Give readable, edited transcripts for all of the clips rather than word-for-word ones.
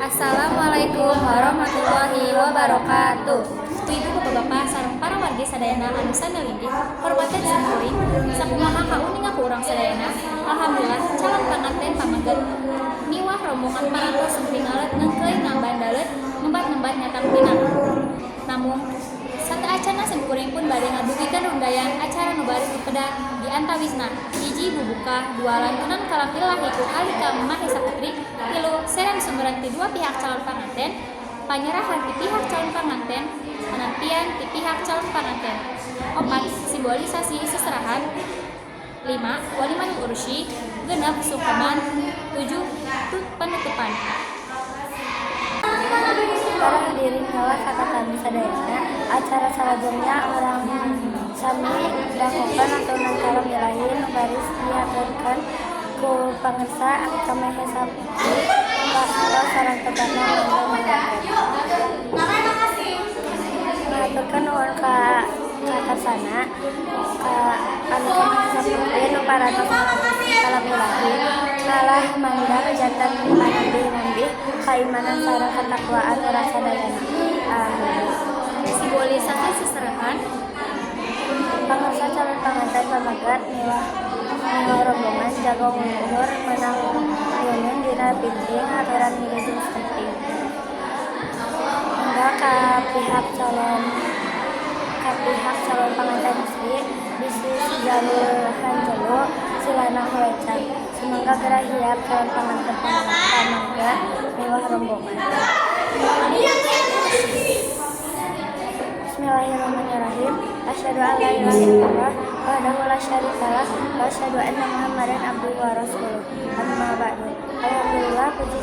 Assalamualaikum warahmatullahi wabarakatuh. Ibu bapak-bapak sareng para wargi sadayana anu sanelinggih hormaten sakuring sakumaha kauning aku urang sadayana. Alhamdulillah calon panganten pamaget miwah rombongan parantos sempringalet nengkeun ngabandaleut nembat-nembat nyatang pinang. Namun sateacana sekuring pun bade ngadugikeun rundayan acara nu bari dipeda di antawisna hiji bubuka, dua lantunan kalampilah iku alika Mahesa Putri, tilu seren sumberan ti dua pihak calon panganten, panyerahan ti pihak calon panganten, penantian ti pihak calon panganten. 4. Simbolisasi seserahan. 5. Walimah urusyi. 6. Sungkeman. 7. Penutupan. Para hadirin hawa kata kami sadayana, acara salajengnya orang sami dakopan atau nangkala milahin baris diaturkan ku pangersa Alika Mahesa Putri bahwa sareng tepatna mengaturkan nuhun ka karsana ka Alika Mahesa Putri nu parantos kala milahin kalah mandang jantan manambih-nambih kaimanan sareng katakwaan urang sadayana. Amin. Simbolisasi seserahan. Pangarsa calon panganten pamagat miwah rombongan jaga umur menang yunun dina pinting aturan milih penting. Hingga ka pihak calon panganten istri bisi jalur hanjelo silana hoecan. Semoga gerah hiap calon panganten pamagat miwah rombongan. Bismillahirrahmanirrahim. Asyhadu an la ilaha illallah wahdahu la syarikalah wa asyhadu anna Muhammadan abduhu wa rasuluh. Amma ba'du. Alhamdulillah puji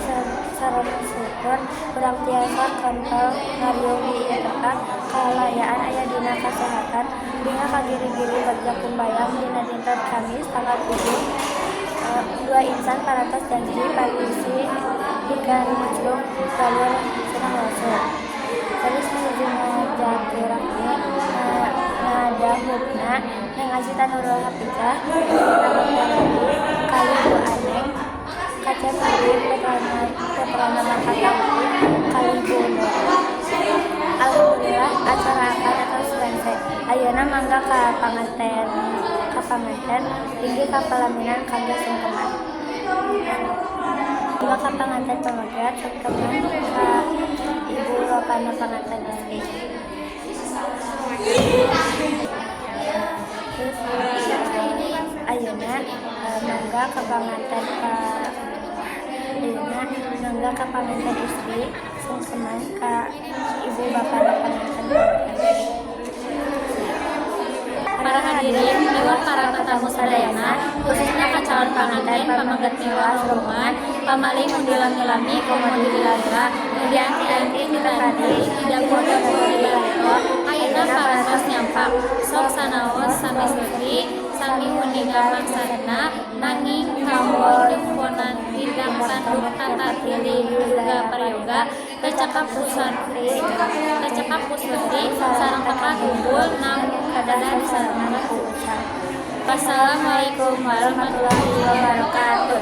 sareng syukur urang tiasa kontol ngariung di ieu tempat kalayaan aya dina kasehatan dina kagiri-giri bagja kumbayang dina dinten Kamis tanggal 7 dua insan parantos janji parisi ikan muslim galur senang rasul. Terus menuju ngajakiraknya nada hubna nengajitan nurul hafizah nama lagi kali bu aneng kaca pagi peterana makata kali bu nur. Alhamdulillah acara akan atau selesai. Ayeuna mangga ka panganten tinggi ka pelaminan kangge sungkeman. Dua ka panganten pamagat sungkeman ka ibu bapana panganten istri. Terus ayeuna mangga ka panganten istri sungkeman ka ibu bapana panganten. Para hadirin miwah para tetamu sadayana, khususnya ka calon panganten pamaget miwah rombongan, pamalih nu dilami-lami komo dibilaga, nu dianti-anti ditepati, tidak bodoh dibaleko, ayeuna parantos nyampak, sok sanaos sami sutri, sami hundingan maksana, nanging kamul leuponan bidang tanduk tata tili juga prayoga, tecekap pusantri, sareng pekat unggul namun kadadan sareng ucap. Wassalamualaikum warahmatullahi wabarakatuh.